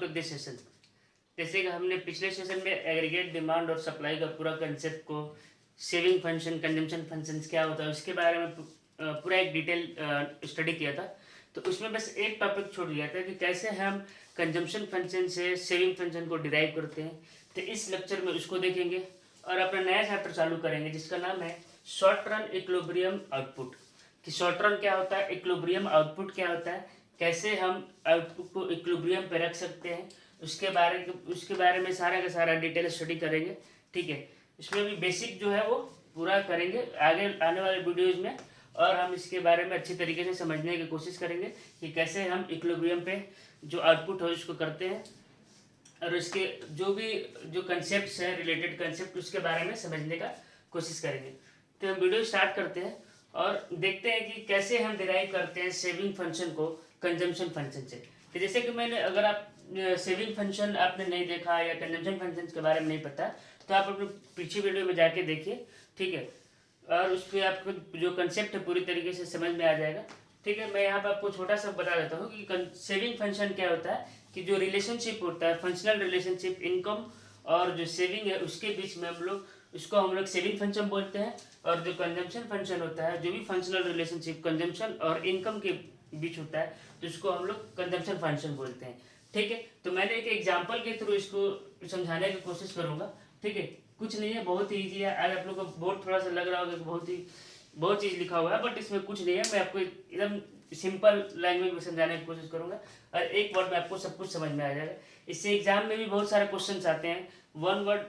To this session. जैसे कि हमने पिछले सेशन में एग्रीगेट डिमांड और सप्लाई का पूरा कंसेप्ट को, सेविंग फंक्शन, कंजम्पशन फंक्शंस क्या होता है उसके बारे में पूरा एक डिटेल स्टडी किया था। तो उसमें बस एक टॉपिक छोड़ दिया था कि कैसे हम कंजम्पशन फंक्शन से सेविंग फंक्शन को डिराइव करते हैं। तो इस लेक्चर में उसको देखेंगे और अपना नया चैप्टर चालू करेंगे जिसका नाम है शॉर्ट रन इक्विलिब्रियम आउटपुट। कि शॉर्ट रन क्या होता है, इक्विलिब्रियम आउटपुट क्या होता है, कैसे हम आउटपुट को इक्विलिब्रियम पे रख सकते हैं, उसके बारे में सारा का सारा डिटेल स्टडी करेंगे। ठीक है, इसमें भी बेसिक जो है वो पूरा करेंगे आगे आने वाले वीडियोज में, और हम इसके बारे में अच्छी तरीके से समझने की कोशिश करेंगे कि कैसे हम इक्विलिब्रियम पे जो आउटपुट है उसको करते हैं, और इसके जो कंसेप्ट है, रिलेटेड कंसेप्ट, उसके बारे में समझने का कोशिश करेंगे। तो हम वीडियो स्टार्ट करते हैं और देखते हैं कि कैसे हम डिराइव करते हैं सेविंग फंक्शन को कंजम्पशन फंक्शन से। तो जैसे कि मैंने, अगर आप सेविंग फंक्शन आपने नहीं देखा या कंजम्पशन फंक्शन के बारे में नहीं पता तो आप अपने पीछे वीडियो में जाके देखिए। ठीक है, और उस पर आपको जो कंसेप्ट है पूरी तरीके से समझ में आ जाएगा। ठीक है, मैं यहाँ पर आपको छोटा सा बता देता हूँ कि सेविंग फंक्शन क्या होता है। कि जो रिलेशनशिप होता है, फंक्शनल रिलेशनशिप इनकम और जो सेविंग है उसके बीच में हम लोग सेविंग फंक्शन बोलते हैं। और जो कंजम्पशन फंक्शन होता है, जो भी फंक्शनल रिलेशनशिप कंजम्पशन और इनकम के बीच होता है तो उसको हम लोग कंजम्पशन फंक्शन बोलते हैं। ठीक है, तो मैंने एक एग्जांपल के थ्रू इसको समझाने की कोशिश करूंगा। ठीक है, कुछ नहीं है, बहुत ही ईजी है। आज आप लोग को बोर्ड थोड़ा सा लग रहा होगा कि बहुत चीज़ लिखा हुआ है, बट इसमें कुछ नहीं है। मैं आपको एकदम सिंपल लैंग्वेज में समझाने की कोशिश करूंगा और एक वर्ड में आपको सब कुछ समझ में आ जाएगा। इससे एग्जाम में भी बहुत सारे क्वेश्चन आते हैं। वन वर्ड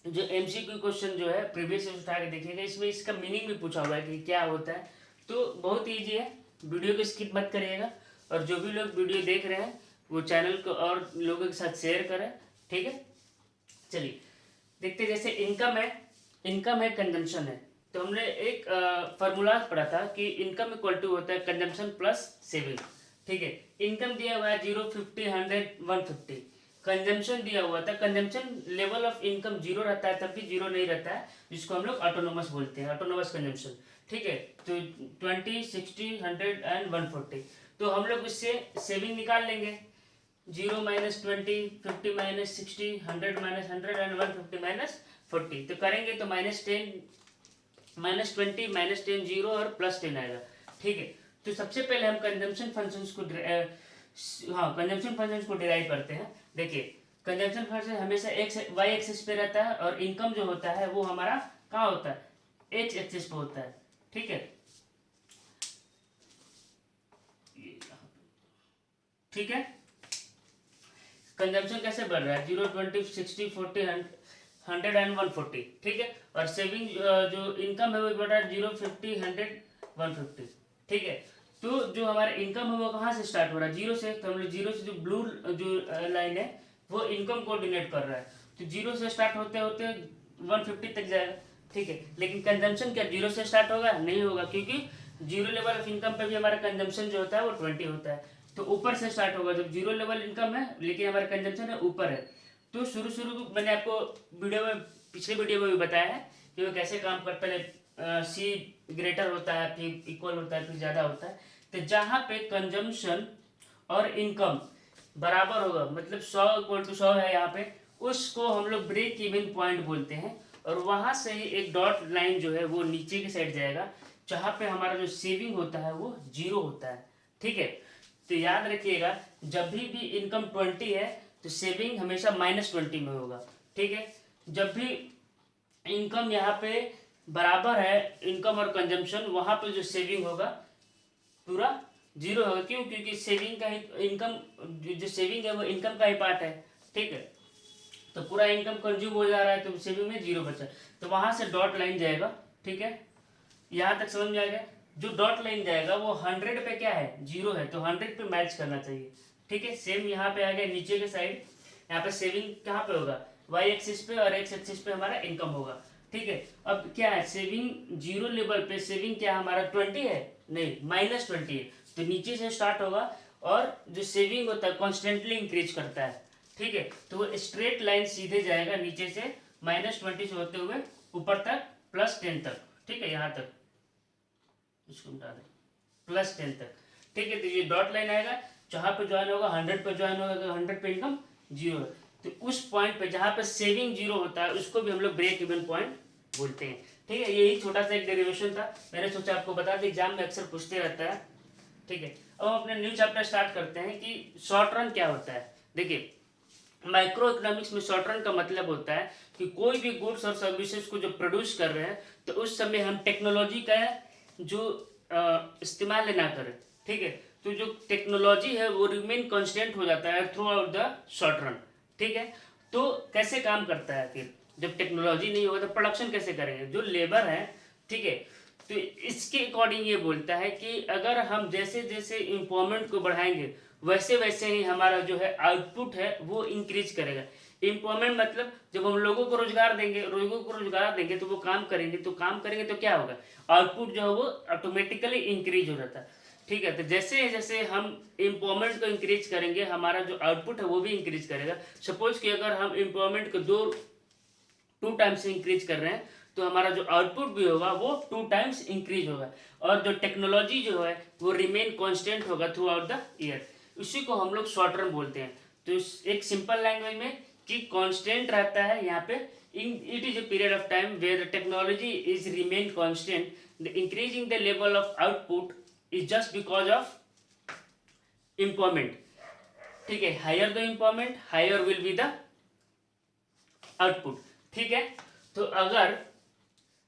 जो एमसीक्यू क्वेश्चन जो है प्रीवियस ईयर उठा के देखिएगा, इसमें इसका मीनिंग भी पूछा हुआ है कि क्या होता है। तो बहुत ईजी है, वीडियो को स्किप मत करिएगा। और जो भी लोग वीडियो देख रहे हैं वो चैनल को और लोगों के साथ शेयर करें। ठीक है, चलिए देखते। जैसे इनकम है कंजम्पशन है, तो हमने एक फार्मूला पढ़ा था कि इनकम इक्वल टू होता है कंजम्पशन प्लस सेविंग। ठीक है, इनकम दिया हुआ है 0, 50, 100, 150। कंजम्पशन दिया हुआ था, कंजम्पशन लेवल ऑफ इनकम 0 रहता है तब भी 0 नहीं रहता है, जिसको हम लोग ऑटोनोमस बोलते हैं, ऑटोनोमस कंजम्पशन। ठीक है, तो 20, 60, 100 एंड 140। तो हम लोग इससे सेविंग निकाल लेंगे। 0 minus 20, 50 minus 60, 100 minus 100 and 150 minus 40। तो करेंगे तो -10, -20, -10 0 और +10 आएगा। ठीक है, तो सबसे पहले हम कंजम्पशन फंक्शंस को डिराइव करते हैं। देखिए, कंजम्पशन फंक्शन हमेशा y एक्सिस पे रहता है और इनकम जो होता है वो हमारा कहाँ होता है, x एक्सिस पे होता है। ठीक है, ठीक है, कंजम्पशन कैसे बढ़ रहा है, 0, 20, 60, 40, 100 एंड 140। ठीक है, और सेविंग जो इनकम है वो बढ़ रहा है 0, 50, 100, 150। ठीक है, तो जो हमारा इनकम है वो कहाँ से स्टार्ट हो रहा है, 0 से। तो हम लोग 0 से, जो ब्लू जो लाइन है वो इनकम को डिनोट कर रहा है, तो 0 से स्टार्ट होते होते 150 तक जाएगा। ठीक है, लेकिन कंजम्पशन क्या 0 से स्टार्ट होगा, नहीं होगा, क्योंकि 0 लेवल ऑफ इनकम पे भी हमारा कंजम्पशन जो होता है वो 20 होता है। तो ऊपर से स्टार्ट होगा, जब 0 लेवल इनकम है लेकिन हमारा कंजम्पशन है ऊपर है। तो शुरू मैंने आपको पिछले वीडियो में भी बताया है कि वो कैसे काम करता है। सी ग्रेटर होता है, फिर इक्वल होता है, फिर ज़्यादा होता है। तो जहाँ पे कंजम्पशन और इनकम बराबर होगा, मतलब 100 इक्वल टू 100 है यहाँ पे, उसको हम लोग ब्रेक इवन पॉइंट बोलते हैं। और वहाँ से ही एक डॉट लाइन जो है वो नीचे की साइड जाएगा, जहाँ पे हमारा जो सेविंग होता है वो 0 होता है। ठीक है, तो याद रखिएगा, जब भी इनकम 20 है तो सेविंग हमेशा -20 में होगा। ठीक है, जब भी इनकम यहाँ पे बराबर है, इनकम और कंजम्पशन, वहाँ पे जो सेविंग होगा पूरा 0 होगा। क्यों, क्योंकि सेविंग का ही इनकम, जो सेविंग है वो इनकम का ही पार्ट है। ठीक है, तो पूरा इनकम कंज्यूम हो जा रहा है तो सेविंग में 0 बचा, तो वहाँ से डॉट लाइन जाएगा। ठीक है, यहाँ तक समझ में आ गया। जो डॉट लाइन जाएगा वो 100 पे क्या है, 0 है, तो 100 पे मैच करना चाहिए। ठीक है, सेम यहाँ पे आ गया नीचे के साइड, यहाँ पे सेविंग कहाँ पे होगा, y एक्सिस पे, और x एक्सिस पे हमारा इनकम होगा। ठीक है, अब क्या है, सेविंग 0 लेवल पे सेविंग क्या हमारा 20 है, नहीं, -20 है, तो नीचे से स्टार्ट होगा और जो सेविंग होता है कॉन्स्टेंटली इंक्रीज करता है। ठीक है, तो वो स्ट्रेट लाइन सीधे जाएगा नीचे से -20 से होते हुए ऊपर तक +10 तक। ठीक है, यहाँ तक इसको मिटा दें, +10 तक। ठीक है, तो ये डॉट लाइन आएगा, जहाँ पे ज्वाइन होगा 100 पे ज्वाइन होगा, 100 पे इनकम 0 है, तो उस पॉइंट पे जहाँ पे सेविंग 0 होता है उसको भी हम लोग ब्रेक इवन पॉइंट बोलते हैं। ठीक है, यही छोटा सा एक डेरिवेशन था, मैंने सोचा आपको बता दें, एग्जाम में अक्सर पूछते रहता है। ठीक है, अब हम अपने न्यू चैप्टर स्टार्ट करते हैं कि शॉर्ट रन क्या होता है। देखिए, माइक्रो इकोनॉमिक्स में शॉर्ट रन का मतलब होता है कि कोई भी गुड्स और सर्विसेज को जो प्रोड्यूस कर रहे हैं तो उस समय हम टेक्नोलॉजी का जो इस्तेमाल ना करें। ठीक है, तो जो टेक्नोलॉजी है वो रिमेन कांस्टेंट हो जाता है through out the short run. ठीक है, तो कैसे काम करता है फिर, जब टेक्नोलॉजी नहीं होगा तो प्रोडक्शन कैसे करेंगे, जो लेबर है। ठीक है, तो इसके अकॉर्डिंग ये बोलता है कि अगर हम जैसे जैसे एम्प्लॉयमेंट को बढ़ाएंगे वैसे वैसे ही हमारा जो है आउटपुट है वो इंक्रीज करेगा। एम्प्लॉयमेंट मतलब जब हम लोगों को रोजगार देंगे तो वो काम करेंगे, तो क्या होगा, आउटपुट जो है वो ऑटोमेटिकली इंक्रीज हो जाता है। ठीक है, तो जैसे जैसे हम एम्प्लॉयमेंट को इंक्रीज करेंगे हमारा जो आउटपुट है वो भी इंक्रीज करेगा। सपोज कि अगर हम एम्प्लॉयमेंट को 2 टाइम्स इंक्रीज कर रहे हैं तो हमारा जो आउटपुट भी होगा वो 2 टाइम्स इंक्रीज होगा, और जो टेक्नोलॉजी जो है वो रिमेन कांस्टेंट होगा थ्रू आउट द ईयर। इसी को हम लोग शॉर्ट रन बोलते हैं। तो एक सिंपल लैंग्वेज में कि कांस्टेंट रहता है यहाँ पे, it is a period of time where the technology is remain constant, the increasing the level of output is just because of employment. ठीक है, higher the employment higher will be the output. ठीक है, तो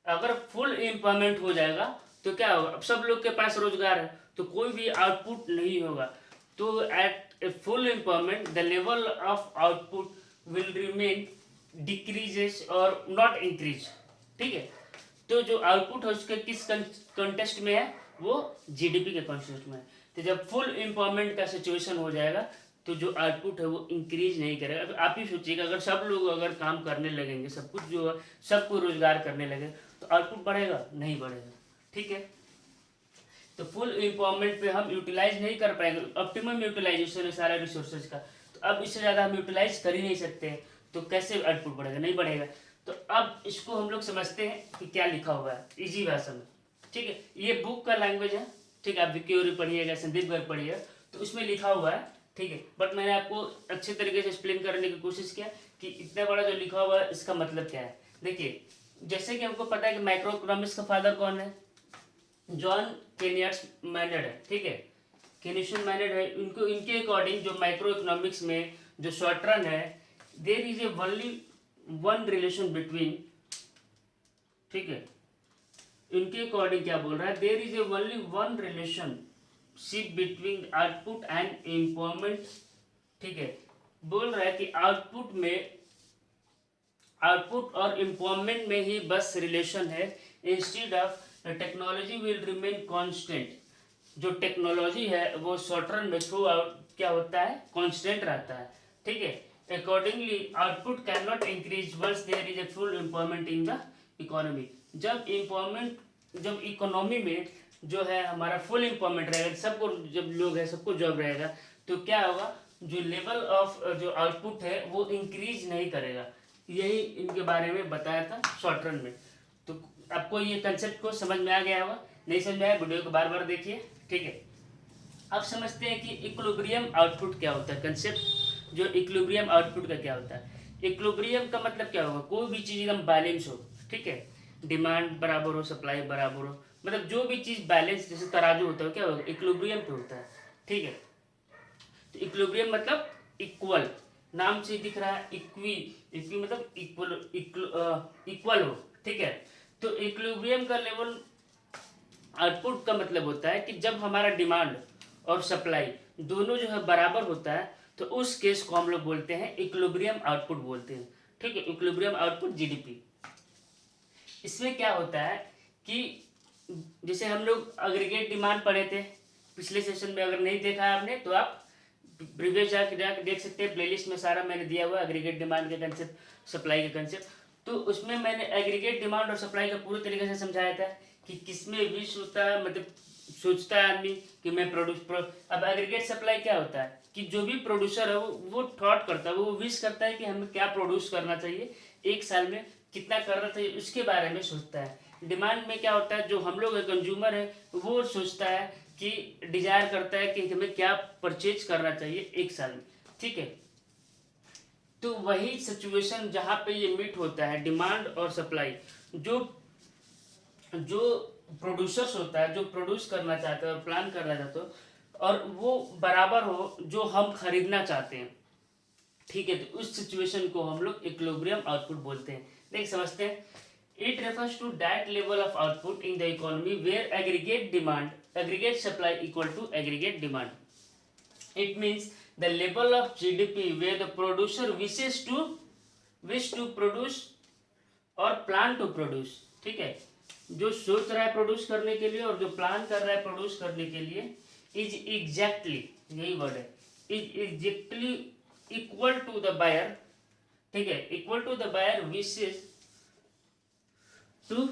अगर full employment हो जाएगा तो क्या होगा, अब सब लोग के पास रोजगार है तो कोई भी आउटपुट नहीं होगा। तो at a full employment the level of output will remain decreases और नॉट इंक्रीज। ठीक है, तो जो आउटपुट है उसके किस कंटेस्ट में है, वो जीडीपी के कंटेस्ट में है। तो जब फुल एम्प्लॉयमेंट का सिचुएशन हो जाएगा तो जो आउटपुट है वो इंक्रीज नहीं करेगा। अब आप ही सोचिएगा, अगर सब लोग अगर काम करने लगेंगे, सब कुछ जो है सबको रोजगार करने लगे तो आउटपुट बढ़ेगा, नहीं बढ़ेगा। ठीक है, तो फुल एम्प्लॉयमेंट पे हम यूटिलाइज नहीं कर पाएंगे, ऑप्टिमम यूटिलाइजेशन है सारे रिसोर्सेज का, तो अब इससे ज़्यादा हम यूटिलाइज कर ही नहीं सकते, तो कैसे आउटपुट बढ़ेगा, नहीं बढ़ेगा। तो अब इसको हम लोग समझते हैं कि क्या लिखा हुआ है इजी भाषा में। ठीक है, ये बुक का लैंग्वेज है। ठीक है, आप विकी ओरी पढ़िएगा, संदीप गर्ग पढ़िएगा, तो उसमें लिखा हुआ है। ठीक है, बट मैंने आपको अच्छे तरीके से एक्सप्लेन करने की कोशिश किया कि इतना बड़ा जो लिखा हुआ है इसका मतलब क्या है। देखिए, जैसे कि हमको पता है कि माइक्रो इकोनॉमिक्स का फादर कौन है, जॉन केनियट्स मैनर्ड है। ठीक है, केनिशन मैनर्ड है, इनको इनके अकॉर्डिंग जो माइक्रो इकोनॉमिक्स में जो शॉर्ट रन है, there is a only one relation between. ठीक है, इनके अकॉर्डिंग क्या बोल रहा है, there is a only one relationship between output and employment. ठीक है, बोल रहा है कि आउटपुट और एम्प्लॉयमेंट में ही बस रिलेशन है, instead of technology will remain constant. जो टेक्नोलॉजी है वो शॉर्ट रन में थ्रू आउट क्या होता है, कांस्टेंट रहता है। ठीक है, accordingly output cannot increase once there is a full employment in the economy. जब इकोनॉमी में जो है हमारा फुल एम्प्लॉयमेंट रहेगा, सबको जब लोग है सबको जॉब रहेगा, तो क्या होगा, जो लेवल ऑफ जो आउटपुट है वो इंक्रीज नहीं करेगा। यही इनके बारे में बताया था शॉर्ट रन में। तो आपको ये कंसेप्ट को समझ में आ गया होगा, नहीं समझ में आया वीडियो को बार बार देखिए। ठीक है, अब समझते हैं कि इक्विलिब्रियम आउटपुट क्या होता है। कंसेप्ट जो इक्विलिब्रियम आउटपुट का क्या होता है, इक्विलिब्रियम का मतलब क्या होगा, कोई भी चीज़ एकदम बैलेंस हो। ठीक है, डिमांड बराबर हो, सप्लाई बराबर हो, मतलब जो भी चीज़ बैलेंस, जैसे तराजू होता है क्या होगा, इक्विलिब्रियम पे होता है। ठीक है, तो इक्विलिब्रियम मतलब इक्वल, नाम से दिख रहा है, इक्वी मतलब इक्वल हो। ठीक है, तो इक्विलिब्रियम का लेवल आउटपुट का मतलब होता है कि जब हमारा डिमांड और सप्लाई दोनों जो है बराबर होता है तो उस केस को हम लोग बोलते हैं इक्विलिब्रियम आउटपुट बोलते हैं। ठीक है, इक्विलिब्रियम आउटपुट जीडीपी। इसमें क्या होता है कि जैसे हम लोग एग्रीगेट डिमांड पढ़े थे पिछले सेशन में, अगर नहीं देखा आपने तो आप प्रीवियस जाके देख सकते हैं, प्लेलिस्ट में सारा मैंने दिया हुआ है एग्रीगेट डिमांड के कंसेप्ट, सप्लाई के कंसेप्ट। तो उसमें मैंने एग्रीगेट डिमांड और सप्लाई का पूरे तरीके से समझाया था कि किसमें विश होता है, मतलब सोचता है आदमी कि मैं अब एग्रीगेट सप्लाई क्या होता है कि जो भी प्रोड्यूसर है वो थॉट करता है, वो विश करता है कि हमें क्या प्रोड्यूस करना चाहिए, एक साल में कितना करना चाहिए, उसके बारे में सोचता है। डिमांड में क्या होता है, जो हम लोग कंज्यूमर है वो सोचता है कि डिजायर करता है कि हमें क्या परचेज करना चाहिए एक साल में, ठीक है। तो वही सिचुएशन जहाँ पे ये मीट होता है, डिमांड और सप्लाई, जो जो प्रोड्यूसर्स होता है, जो प्रोड्यूस करना चाहता है और प्लान करना चाहता है, और वो बराबर हो जो हम खरीदना चाहते हैं, ठीक है। तो उस सिचुएशन को हम लोग इक्विलिब्रियम आउटपुट बोलते हैं। देख समझते हैं, it refers to that level of output in the economy where aggregate supply equal to aggregate demand. It means the level of GDP where the producer wish to produce और plan to produce, ठीक है। जो सोच रहा है produce करने के लिए और जो प्लान कर रहा है प्रोड्यूस करने के लिए, इज एग्जैक्टली, यही वर्ड है, is exactly equal to the buyer, ठीक है, equal to the buyer wishes to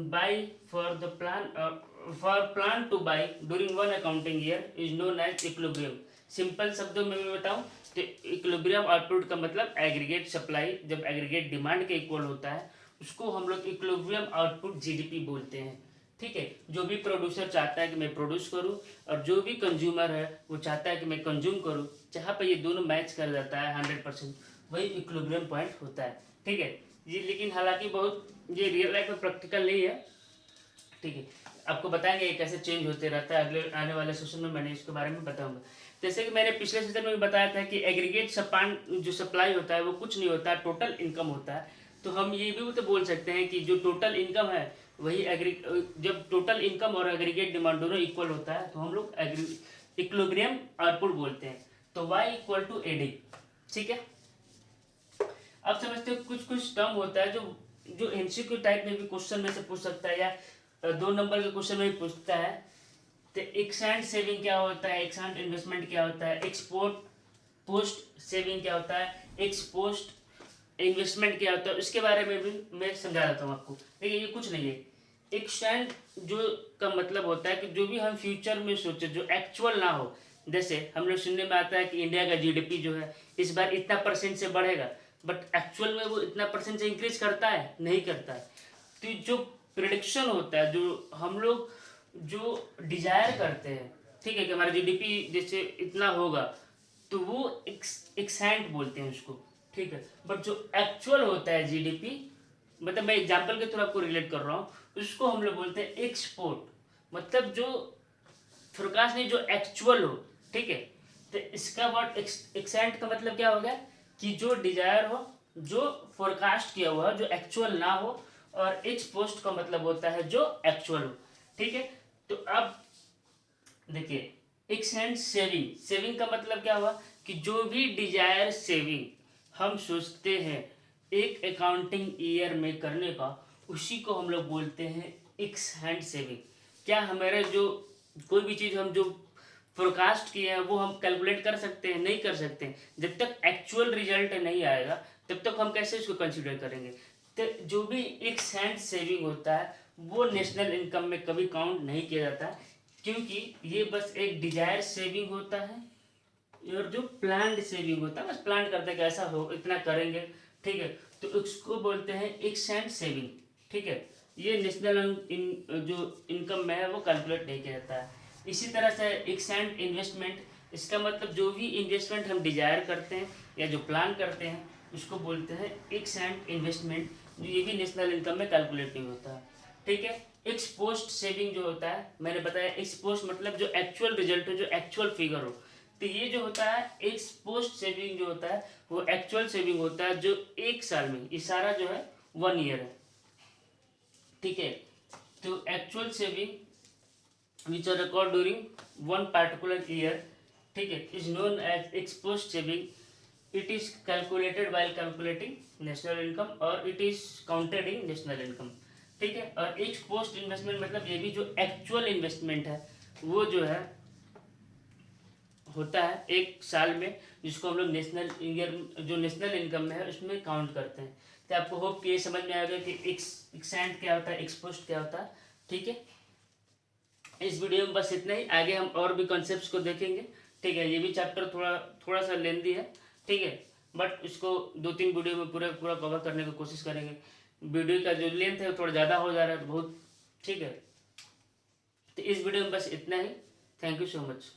buy for the plan to buy during one accounting year is known as equilibrium. Simple शब्दों में मैं बताऊं तो इक्विलिब्रियम आउटपुट का मतलब एग्रीगेट सप्लाई जब एग्रीगेट डिमांड के इक्वल होता है उसको हम लोग इक्विलिब्रियम आउटपुट जीडीपी बोलते हैं, ठीक है। जो भी प्रोड्यूसर चाहता है कि मैं प्रोड्यूस करूं और जो भी कंज्यूमर है वो चाहता है कि मैं कंज्यूम करूं, जहाँ पे ये दोनों मैच कर जाता है 100%, वही इक्विलिब्रियम पॉइंट होता है, ठीक है जी। लेकिन हालांकि बहुत ये रियल लाइफ में प्रैक्टिकल नहीं है, ठीक है। आपको बताएंगे ये कैसे चेंज होते रहता है, अगले आने वाले सेशन में मैंने इसके बारे में बताऊंगा। जैसे कि मैंने पिछले सेशन में भी बताया था कि एग्रीगेट जो सप्लाई होता है वो कुछ नहीं होता, टोटल इनकम होता है। तो हम ये भी तो बोल सकते हैं कि जो टोटल इनकम है वही जब टोटल इनकम और एग्रीगेट डिमांड दोनों इक्वल होता है तो हम लोग इक्विलिब्रियम आउटपुट बोलते हैं। तो y इक्वल टू एडी, ठीक है। अब समझते हो कुछ कुछ टर्म होता है जो एमसीक्यू टाइप में भी क्वेश्चन में से पूछ सकता है या 2 नंबर के क्वेश्चन में भी पूछता है। तो एक्सएंड सेविंग क्या होता है, एक्सएंड इन्वेस्टमेंट क्या होता है, एक्सपोर्ट पोस्ट सेविंग क्या होता है, एक्सपोस्ट इन्वेस्टमेंट क्या होता है, उसके बारे में भी मैं समझा देता हूँ आपको। देखिए ये कुछ नहीं है, एक्सटेंड जो का मतलब होता है कि जो भी हम फ्यूचर में सोचे जो एक्चुअल ना हो। जैसे हम लोग सुनने में आता है कि इंडिया का जीडीपी जो है इस बार इतना % से बढ़ेगा, बट एक्चुअल में वो इतना % से इंक्रीज करता है, नहीं करता है। तो जो प्रिडिक्शन होता है, जो हम लोग जो डिजायर करते हैं, ठीक है, कि हमारा जीडीपी जैसे इतना होगा तो वो एक्सेंट बोलते हैं उसको, ठीक है। बट जो एक्चुअल होता है जीडीपी, मतलब मैं एग्जांपल के थ्रू आपको रिलेट कर रहा हूँ, उसको हम लोग बोलते हैं एक्सपोर्ट। मतलब जो फोरकास्ट नहीं, जो एक्चुअल हो, ठीक है। तो इसका वर्ड एक्सेंट का मतलब क्या हो गया कि जो डिजायर हो, जो फोरकास्ट किया हुआ जो एक्चुअल ना हो, और एक्सपोस्ट का मतलब होता है जो एक्चुअल हो, ठीक है। तो अब देखिए एक्सटेंड सेविंग का मतलब क्या हुआ कि जो भी डिजायर सेविंग हम सोचते हैं एक अकाउंटिंग ईयर में करने का, उसी को हम लोग बोलते हैं एक्सटेंड सेविंग। क्या हमारे जो कोई भी चीज़ हम जो फोरकास्ट किए हैं वो हम कैलकुलेट कर सकते हैं? नहीं कर सकते। जब तक एक्चुअल रिजल्ट नहीं आएगा तब तक हम कैसे इसको कंसिडर करेंगे। तो जो भी एक्सटेंड सेविंग होता है वो नेशनल इनकम में कभी काउंट नहीं किया जाता, क्योंकि ये बस एक डिजायर सेविंग होता है और जो प्लान्ड सेविंग होता है, बस प्लान करते हैं कि ऐसा हो, इतना करेंगे, ठीक है। तो उसको बोलते हैं एक्सटेंड सेविंग, ठीक है। ये नेशनल जो इनकम में है वो कैलकुलेट नहीं किया जाता है। इसी तरह से एक्सटेंड इन्वेस्टमेंट, इसका मतलब जो भी इन्वेस्टमेंट हम डिजायर करते हैं या जो प्लान करते हैं उसको बोलते हैं एक्सटेंड इन्वेस्टमेंट, जो ये भी नेशनल इनकम में कैलकुलेट नहीं होता है, ठीक है। एक्सपोस्ट सेविंग जो होता है, मैंने बताया एक्सपोस्ट मतलब जो एक्चुअल रिजल्ट हो, जो एक्चुअल फिगर हो। तो ये जो होता है एक्सपोस्ट सेविंग जो होता है वो एक्चुअल सेविंग होता है जो एक साल में, ये सारा जो है 1 ईयर है, ठीक है। तो actual saving which are record during 1 particular year, ठीक है, is known as ex post saving. It is calculated while calculating national income और it is counted in national income, ठीक है। और एक्स पोस्ट इन्वेस्टमेंट मतलब ये भी जो एक्चुअल इन्वेस्टमेंट है वो जो है होता है एक साल में, जिसको हम लोग नेशनल ईयर जो नेशनल इनकम में है उसमें काउंट करते हैं। तो आपको होप कि ये समझ में आएगा कि एक्सेंट क्या होता है, एक्सपोस्ट क्या होता है, ठीक है। इस वीडियो में बस इतना ही, आगे हम और भी कॉन्सेप्ट्स को देखेंगे, ठीक है। ये भी चैप्टर थोड़ा सा लेंदी है, ठीक है, बट इसको 2-3 वीडियो में पूरा कवर करने की कोशिश करेंगे। वीडियो का जो लेंथ है वो थोड़ा ज़्यादा हो जा रहा है, तो बहुत ठीक है। तो इस वीडियो में बस इतना ही। Thank you so much.